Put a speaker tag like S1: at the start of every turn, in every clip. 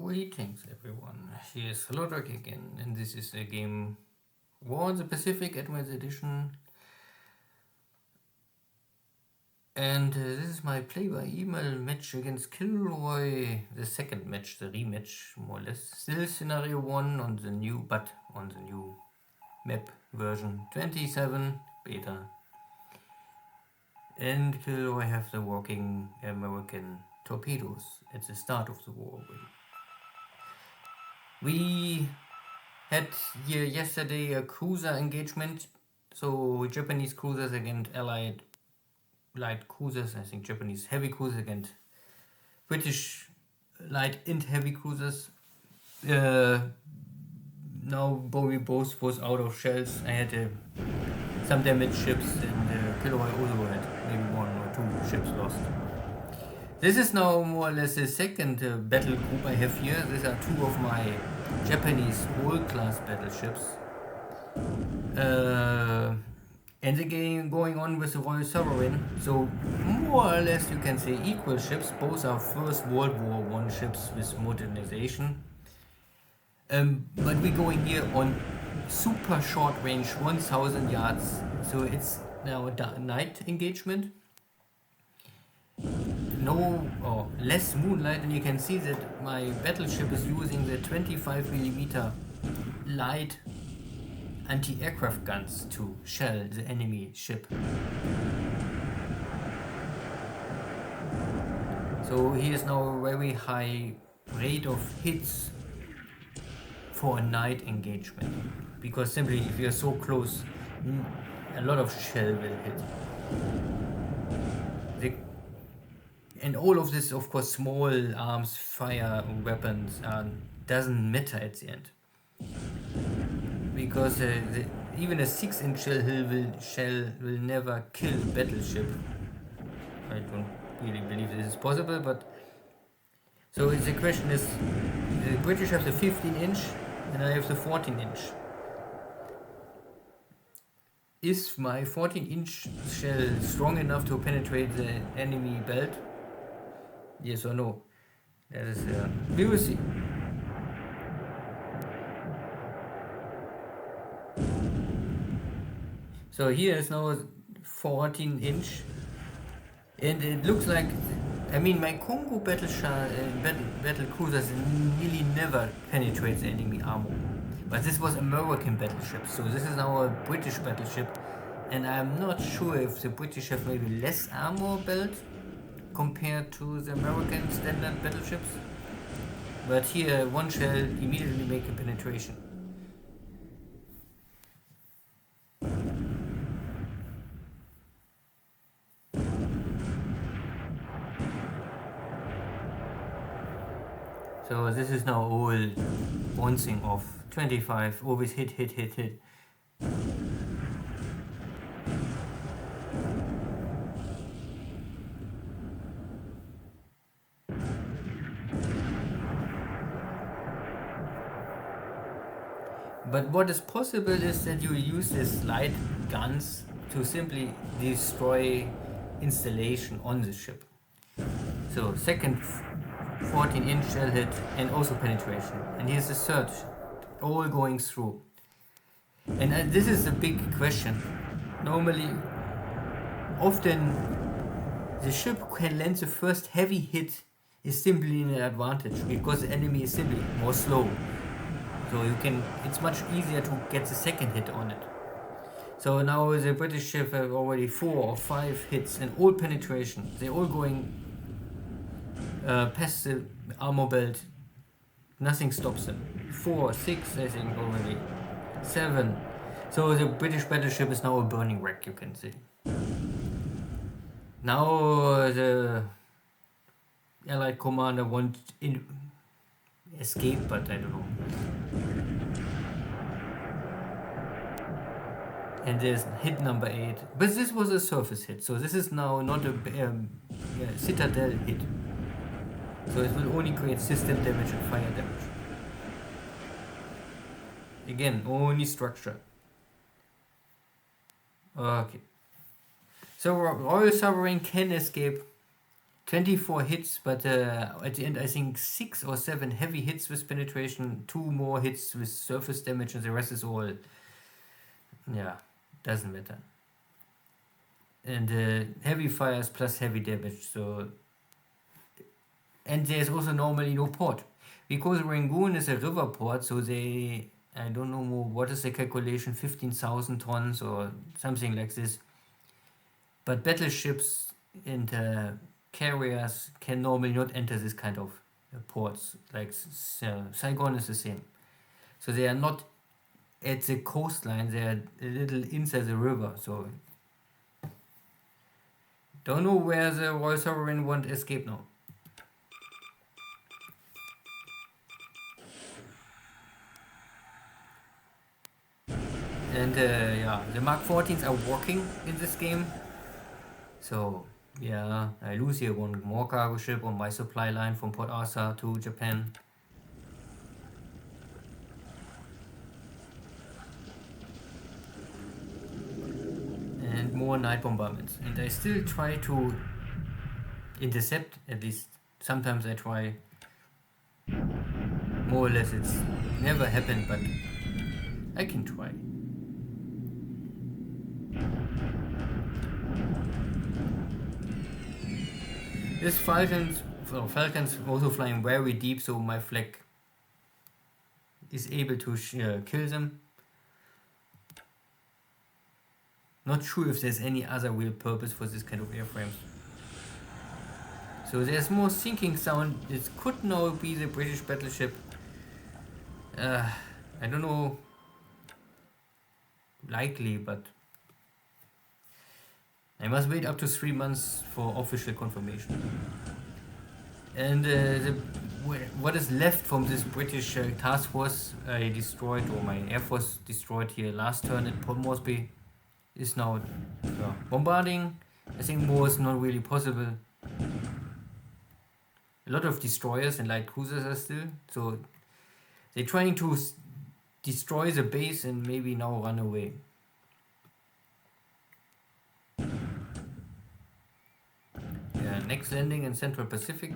S1: Greetings everyone, here's Lodrik again, and this is the game War in the Pacific Advanced Edition. And this is my play-by-email match against KilRoy, the second match, the rematch, more or less. Still scenario 1 on the new map version 27 beta. And KilRoy have the working American torpedoes at the start of the war. We had here yesterday a cruiser engagement, so Japanese cruisers against Allied light cruisers, I think Japanese heavy cruisers against British light and heavy cruisers. Now we both was out of shells. I had some damaged ships, and KilRoy also had maybe 1 or 2 ships lost. This is now more or less the second battle group I have here. These are 2 of my Japanese world-class battleships. And the game going on with the Royal Sovereign. So more or less you can say equal ships. Both are First World War I ships with modernization. But we're going here on super short range, 1000 yards. So it's now a night engagement. Less moonlight, and you can see that my battleship is using the 25mm light anti-aircraft guns to shell the enemy ship. So here's now a very high rate of hits for a night engagement, because simply if you're so close, a lot of shell will hit. And all of this, of course, small arms, fire weapons doesn't matter at the end. Because even a 6-inch shell will never kill a battleship. I don't really believe this is possible, but... So the question is, the British have the 15-inch and I have the 14-inch. Is my 14-inch shell strong enough to penetrate the enemy belt? Yes or no? That is, we will see. So here is now 14-inch, and it looks like, I mean, my Congo battle cruisers nearly never penetrate the enemy armor. But this was American battleship, so this is now a British battleship, and I'm not sure if the British have maybe less armor belt compared to the American standard battleships. But here, one shell immediately make a penetration. So this is now all bouncing off 25, always hit. But what is possible is that you use these light guns to simply destroy installation on the ship. So second 14-inch shell hit and also penetration. And here's the third, all going through. And this is the big question. Normally, often the ship can land the first heavy hit is simply an advantage because the enemy is simply more slow. So it's much easier to get the second hit on it. So now the British ship have already 4 or 5 hits and all penetration. They're all going past the armor belt. Nothing stops them. 4, 6, I think already. 7. So the British battleship is now a burning wreck, you can see. Now the Allied commander wants to escape, but I don't know. And there's hit number 8. But this was a surface hit, so this is now not a citadel hit. So it will only create system damage and fire damage. Again, only structure. Okay. So Royal Sovereign can escape 24 hits, but at the end I think 6 or 7 heavy hits with penetration, 2 more hits with surface damage, and the rest is all, yeah, doesn't matter. And heavy fires plus heavy damage, so, and there's also normally no port. Because Rangoon is a river port, so they, I don't know more, what is the calculation, 15,000 tons or something like this. But battleships and carriers can normally not enter this kind of ports. Like Saigon is the same. So they are not at the coastline, they are a little inside the river. So don't know where the Royal Sovereign won't escape now. And yeah, the Mark 14s are working in this game. So yeah, I lose here one more cargo ship on my supply line from Port Arthur to Japan. And more night bombardments. And I still try to intercept, at least sometimes I try. More or less it's never happened, but I can try. This Falcons also flying very deep, so my flag is able to kill them. Not sure if there's any other real purpose for this kind of airframes. So there's more sinking sound. It could now be the British battleship. I don't know. Likely, but I must wait up to 3 months for official confirmation. And what is left from this British task force I destroyed, or my air force destroyed here last turn at Port Moresby, is now bombarding. I think more is not really possible. A lot of destroyers and light cruisers are still, so they're trying to destroy the base and maybe now run away. Yeah, next landing in Central Pacific,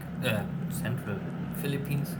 S1: Central Philippines.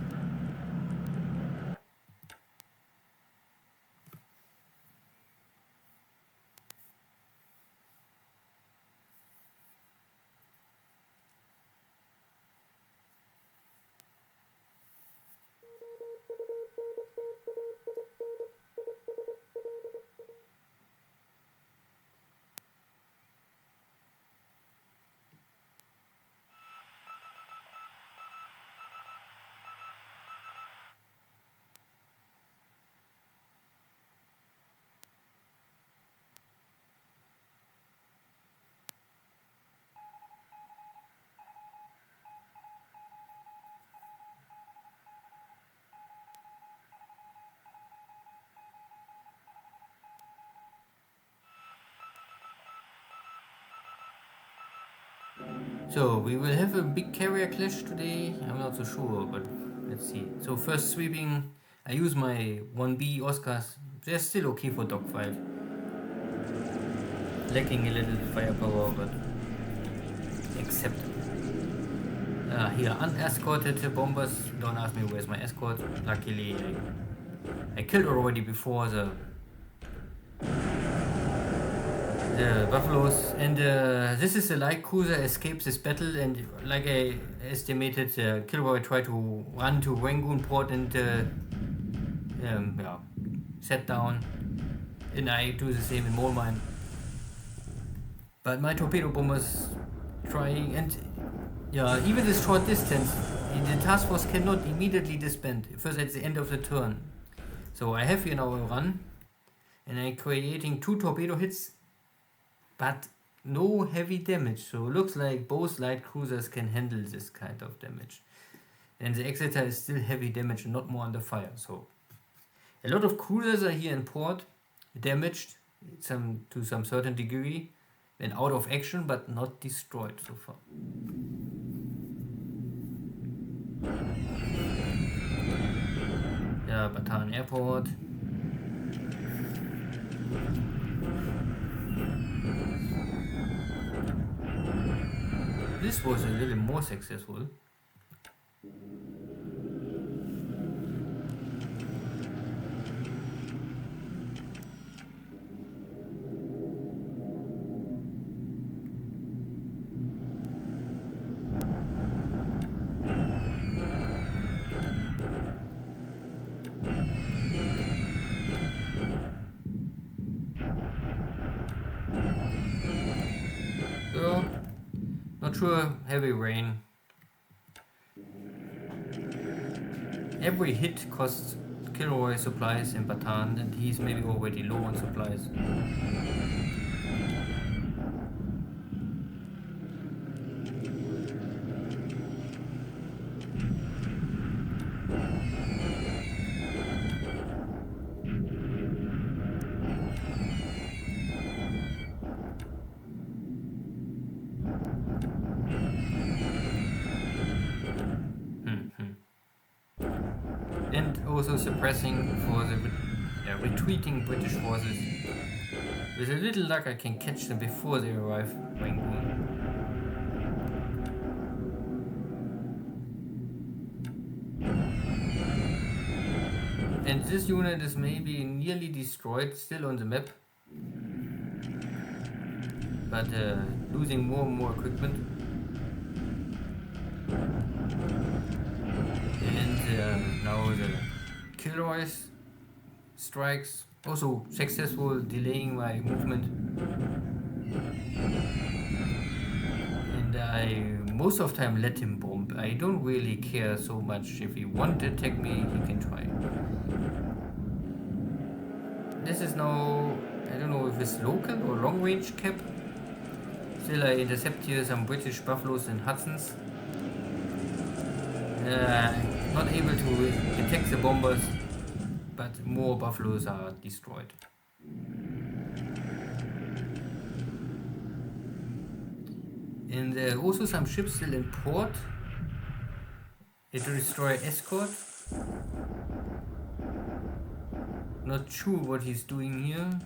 S1: So we will have a big carrier clash today. I'm not so sure, but let's see. So first sweeping, I use my 1B Oscars. They're still okay for dogfight. Lacking a little firepower, but acceptable. Here, unescorted bombers. Don't ask me where's my escort. Luckily, I killed already before the buffaloes, and this is a light cruiser escapes this battle, and like I estimated, KilRoy tried to run to Rangoon port and set down, and I do the same in Moormine. But my torpedo bombers trying, and even this short distance, the task force cannot immediately disband, first at the end of the turn. So I have here now a run, and I'm creating 2 torpedo hits, but no heavy damage, so it looks like both light cruisers can handle this kind of damage. And the Exeter is still heavy damage and not more under fire, so a lot of cruisers are here in port, damaged to some certain degree, and out of action, but not destroyed so far. Yeah, Bataan Airport. this was a little more successful. So, not sure, heavy rain. Every hit costs KilRoy supplies in Batan, and he's maybe already low on supplies. And also suppressing for the retreating British forces. With a little luck I can catch them before they arrive. Boing, boing. And this unit is maybe nearly destroyed, still on the map. But losing more and more equipment. And now the KilRoy strikes, also successful delaying my movement. And I most of the time let him bomb. I don't really care so much. If he wants to attack me, he can try. This is now, I don't know if it's local or long range cap. Still I intercept here some British buffaloes and Hudsons. Not able to detect the bombers, but more buffaloes are destroyed. And there are also some ships still in port. It will destroy escort. Not sure what he's doing here.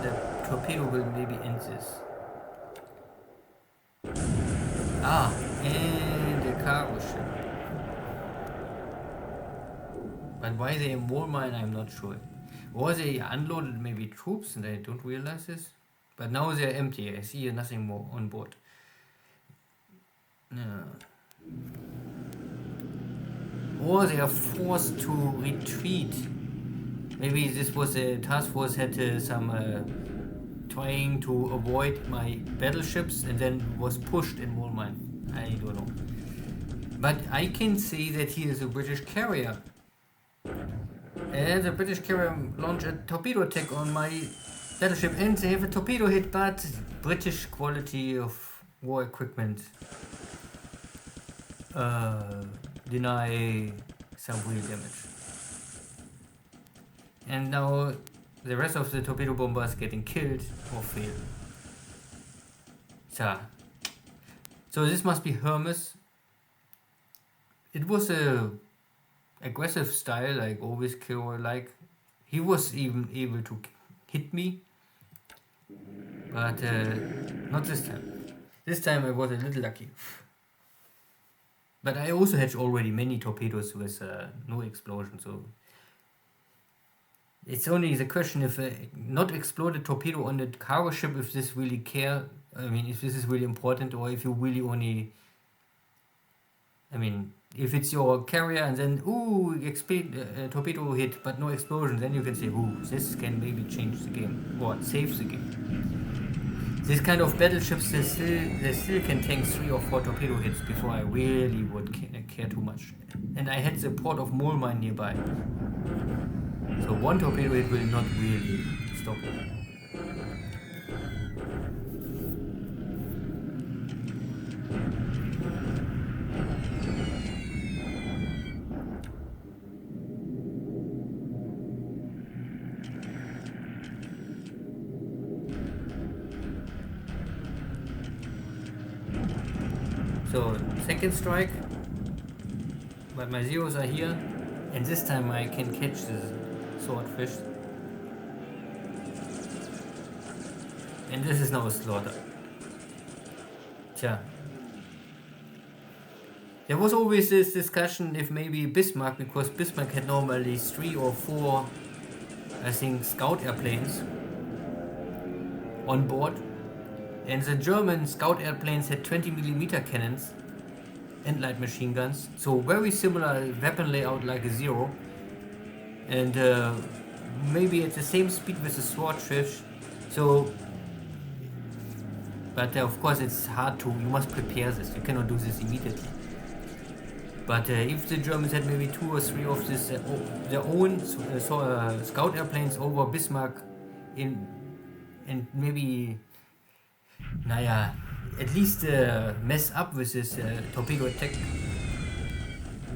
S1: The torpedo will maybe end this. Ah, and the cargo ship. But why they in war mine, I'm not sure. Or they unloaded maybe troops and I don't realize this. But now they're empty. I see nothing more on board. Or they are forced to retreat. Maybe this was a task force had some trying to avoid my battleships and then was pushed in wall mine. I don't know. But I can see that he is a British carrier. And the British carrier launched a torpedo attack on my battleship and they have a torpedo hit, but British quality of war equipment deny some real damage. And now the rest of the torpedo bombers getting killed or fail. So this must be Hermes. It was a aggressive style, like always KilRoy like. He was even able to hit me, but not this time. This time I was a little lucky. But I also had already many torpedoes with no explosion, so it's only the question if a not exploded torpedo on the cargo ship, if this really care, I mean, if this is really important, or if you really only, I mean, if it's your carrier and then, ooh, torpedo hit, but no explosion, then you can say, ooh, this can maybe change the game, or save the game. This kind of battleships, they still can tank 3 or 4 torpedo hits before I really would care too much. And I had the port of Mole Mine nearby. So one torpedo hit will not really stop it. So second strike, but my zeros are here, and this time I can catch the swordfish. And this is now a slaughter. Tja. There was always this discussion if maybe Bismarck, because Bismarck had normally 3 or 4, I think, scout airplanes on board. And the German scout airplanes had 20mm cannons and light machine guns. So very similar weapon layout like a Zero. And maybe at the same speed with the Swordfish. So, but of course it's hard to, you must prepare this. You cannot do this immediately. But if the Germans had maybe 2 or 3 of this, their own scout airplanes over Bismarck in, and maybe, naja, at least mess up with this torpedo attack,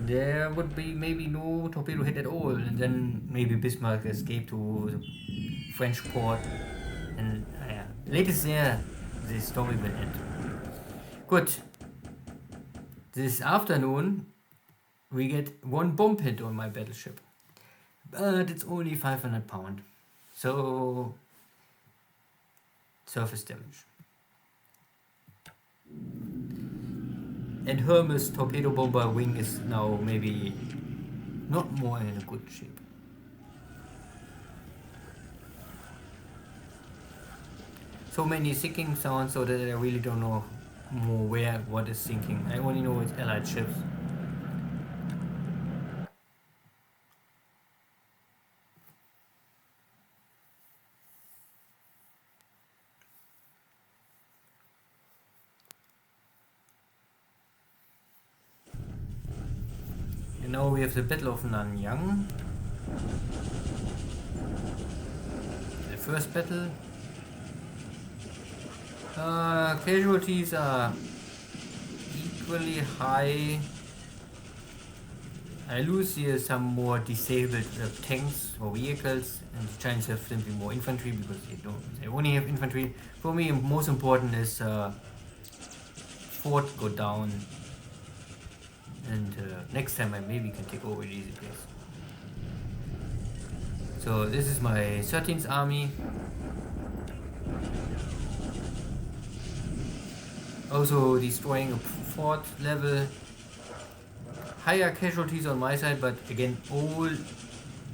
S1: there would be maybe no torpedo hit at all, and then maybe Bismarck escaped to the French port, and latest there, the story will end. Good. This afternoon, we get 1 bomb hit on my battleship, but it's only 500 pound, so surface damage. And Hermes torpedo bomber wing is now maybe not more in a good shape. So many sinking sounds, so that I really don't know more where what is sinking. I only know it's Allied ships. And now we have the Battle of Nanyang. The first battle. Casualties are equally high. I lose here some more disabled tanks or vehicles, and the Chinese have simply more infantry because they only have infantry. For me, most important is fort go down, and next time I maybe can take over the easy place. So this is my 13th army. Also destroying a fort level. Higher casualties on my side, but again all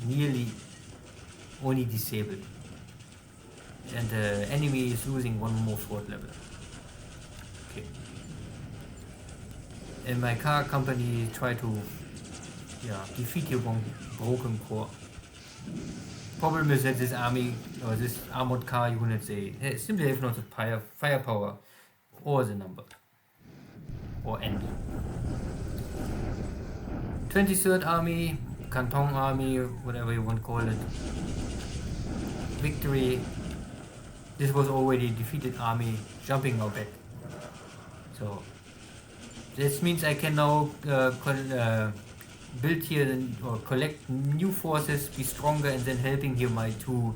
S1: nearly only disabled. And the enemy is losing 1 more fort level. Okay. And my car company try to defeat your broken core. Problem is that this army or this armored car unit, they simply have not the firepower or the number or end. 23rd Army, Canton Army, whatever you want to call it. Victory. This was already defeated army jumping now back. So this means I can now build here or collect new forces, be stronger, and then helping here my 2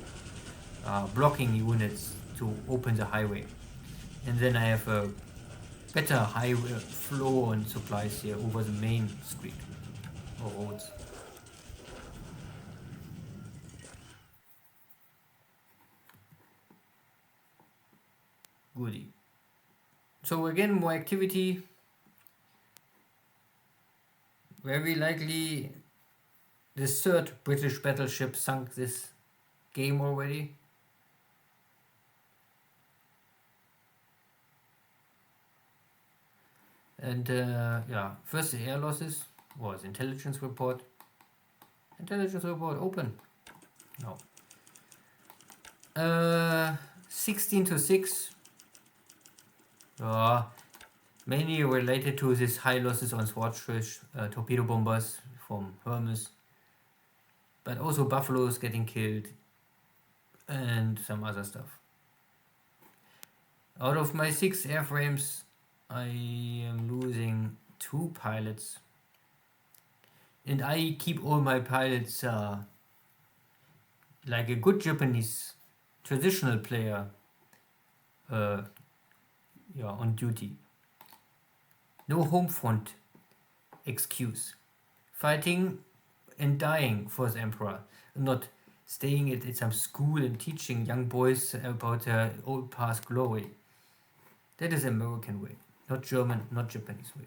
S1: blocking units to open the highway. And then I have a better highway flow on supplies here over the main street or roads. Goody. So again, more activity. Very likely the 3rd British battleship sunk this game already. And first the air losses was intelligence report. Intelligence report open. No. 16-6. Mainly related to this high losses on Swordfish, torpedo bombers from Hermes, but also buffaloes getting killed and some other stuff. Out of my 6 airframes, I am losing 2 pilots, and I keep all my pilots like a good Japanese traditional player on duty. No home front excuse. Fighting and dying for the emperor, not staying at some school and teaching young boys about their old past glory. That is American way, not German, not Japanese way.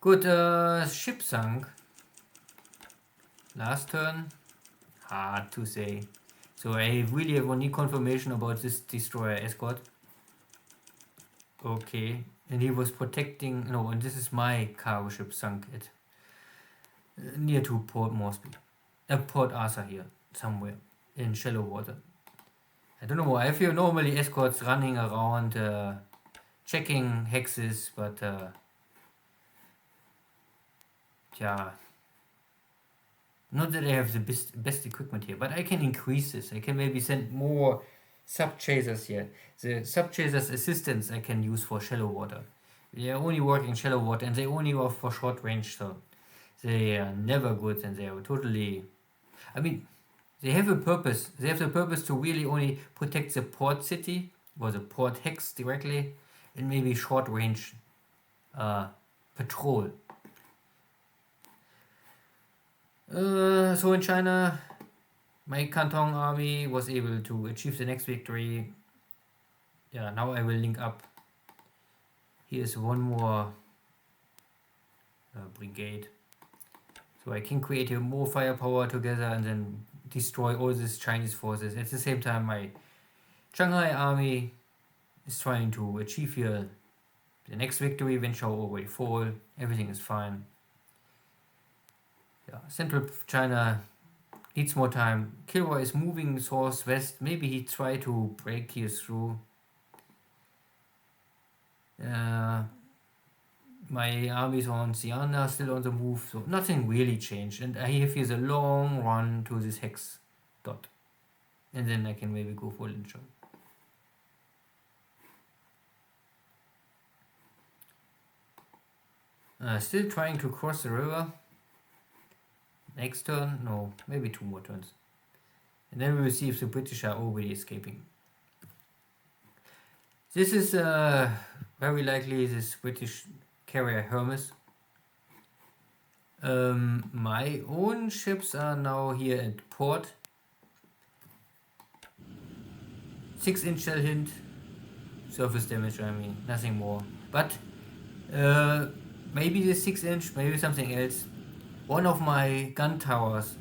S1: Good, ship sunk. Last turn, hard to say. So I really have only confirmation about this destroyer escort. Okay, and he was protecting, no, and this is my cargo ship sunk at near to Port Moresby. Port Arthur here, somewhere in shallow water. I don't know why. I feel normally escorts running around checking hexes, but yeah, not that I have the best equipment here, but I can increase this. I can maybe send more sub-chasers here. The sub-chasers assistants I can use for shallow water. They are only working shallow water and they only work for short range, so they are never good and they are totally... I mean, they have a purpose. They have the purpose to really only protect the port city or the port hex directly and maybe short range patrol. So in China, my Canton army was able to achieve the next victory. Yeah, now I will link up. Here's one more brigade. So I can create more firepower together and then destroy all these Chinese forces. At the same time, my Shanghai army is trying to achieve here the next victory. Wen Chao already fall. Everything is fine. Yeah, Central China needs more time. KilRoy is moving south west. Maybe he tried to break here through. My armies on Xi'an are still on the move, so nothing really changed. And I have here a long run to this hex dot. And then I can maybe go for Linchong. Still trying to cross the river. Next turn? No, maybe 2 more turns. And then we will see if the British are already escaping. This is very likely this British carrier Hermes. My own ships are now here at port. 6-inch shell hint. Surface damage, I mean, nothing more. But maybe the 6-inch, maybe something else. One of my gun towers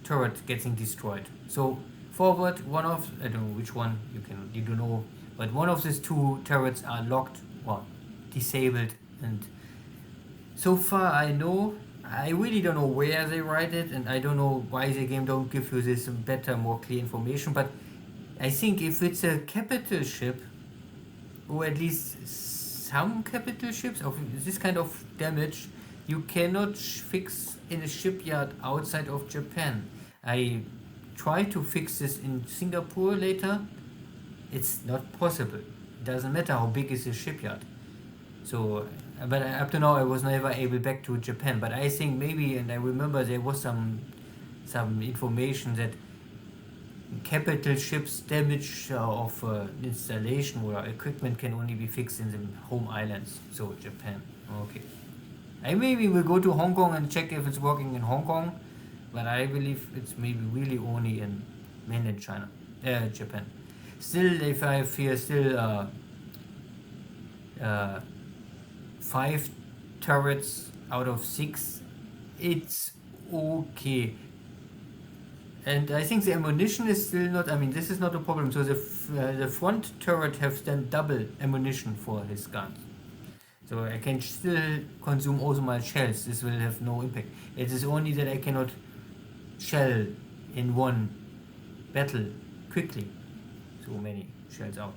S1: turret getting destroyed. So forward, one of, I don't know which one, you don't know, but one of these 2 turrets are locked or disabled, and so far I know, I really don't know where they write it, and I don't know why the game don't give you this better, more clear information, but I think if it's a capital ship, or at least some capital ships of this kind of damage, you cannot fix in a shipyard outside of Japan. I tried to fix this in Singapore later. It's not possible. It doesn't matter how big is the shipyard. So, but up to now I was never able back to Japan. But I think maybe, and I remember there was some information that capital ships damage of installation or equipment can only be fixed in the home islands. So Japan. Okay. I maybe will go to Hong Kong and check if it's working in Hong Kong, but I believe it's maybe really only in mainland China, Japan. Still, if I fear still 5 turrets out of 6, it's okay. And I think the ammunition is still not, I mean, this is not a problem. So the front turret has then double ammunition for his guns. So I can still consume also my shells. This will have no impact. It is only that I cannot shell in one battle quickly. So many shells out.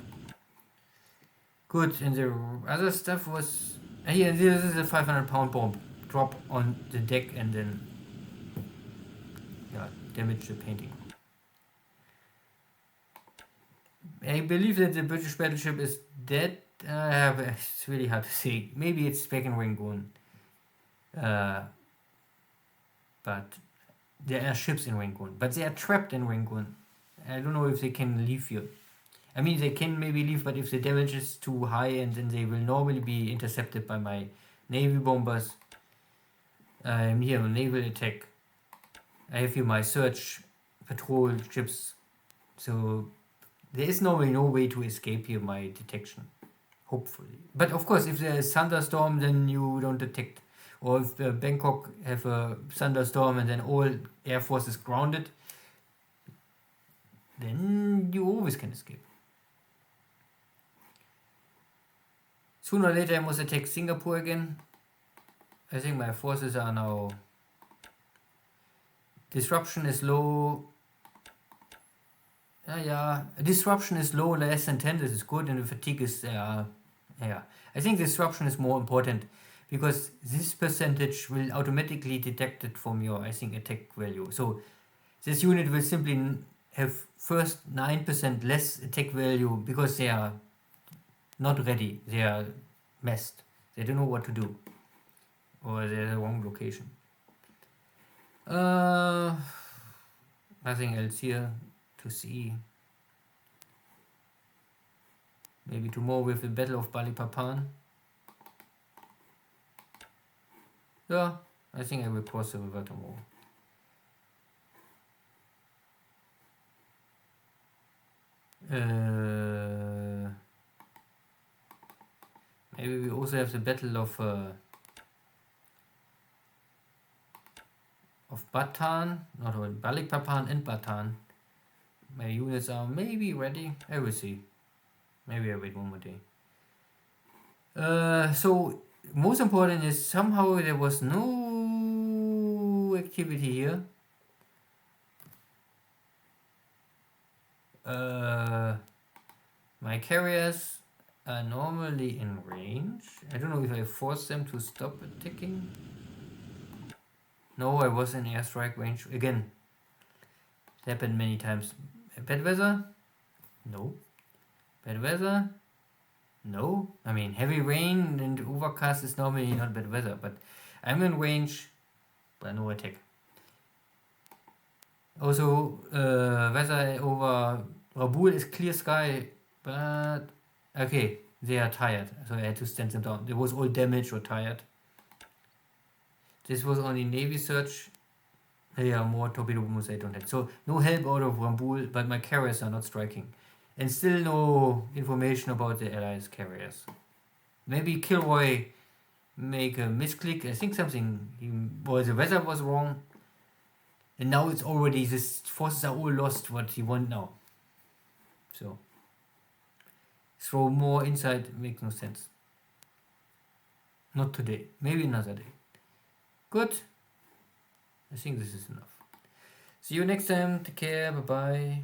S1: Good, and the other stuff was... Here, this is a 500-pound bomb. Drop on the deck and then... Yeah, damage the painting. I believe that the British battleship is dead. It's really hard to say. Maybe it's back in Rangoon. But there are ships in Rangoon. But they are trapped in Rangoon. I don't know if they can leave here. I mean, they can maybe leave, but if the damage is too high, and then they will normally be intercepted by my Navy bombers. I'm here on naval attack. I have here my search patrol ships. So there is normally no way to escape here my detection, hopefully. But of course, if there is thunderstorm, then you don't detect. Or if Bangkok have a thunderstorm and then all air force is grounded, then you always can escape. Sooner or later I must attack Singapore again. I think my forces are now... Disruption is low. Yeah, disruption is low, less than 10, this is good, and the fatigue is... yeah. I think disruption is more important, because this percentage will automatically detect it from your, I think, attack value. So this unit will simply have first 9% less attack value, because they are not ready, they are messed, they don't know what to do, or they're the wrong location. Nothing else here to see. Maybe tomorrow with the Battle of Balikpapan. Yeah, I think I will cross the river tomorrow. Maybe we also have the Battle of Bataan, not Balikpapan and Bataan. My units are maybe ready. I will see. Maybe I wait one more day. So most important is somehow there was no activity here. My carriers are normally in range. I don't know if I forced them to stop attacking. No, I was in airstrike range again. It happened many times. Bad weather? No. Bad weather? No. I mean, heavy rain and overcast is normally not bad weather, but I'm in range, but no attack. Also, weather over Rabaul is clear sky, but okay, they are tired, so I had to stand them down. They was all damaged or tired. This was only Navy search. Yeah, more torpedo bombers I don't have. So no help out of Rabaul, but my carriers are not striking. And still no information about the Allies carriers. Maybe KilRoy make a misclick. I think something, the weather was wrong. And now it's already, these forces are all lost what he want now. So, throw more inside makes no sense. Not today, maybe another day. Good. I think this is enough. See you next time. Take care. Bye bye.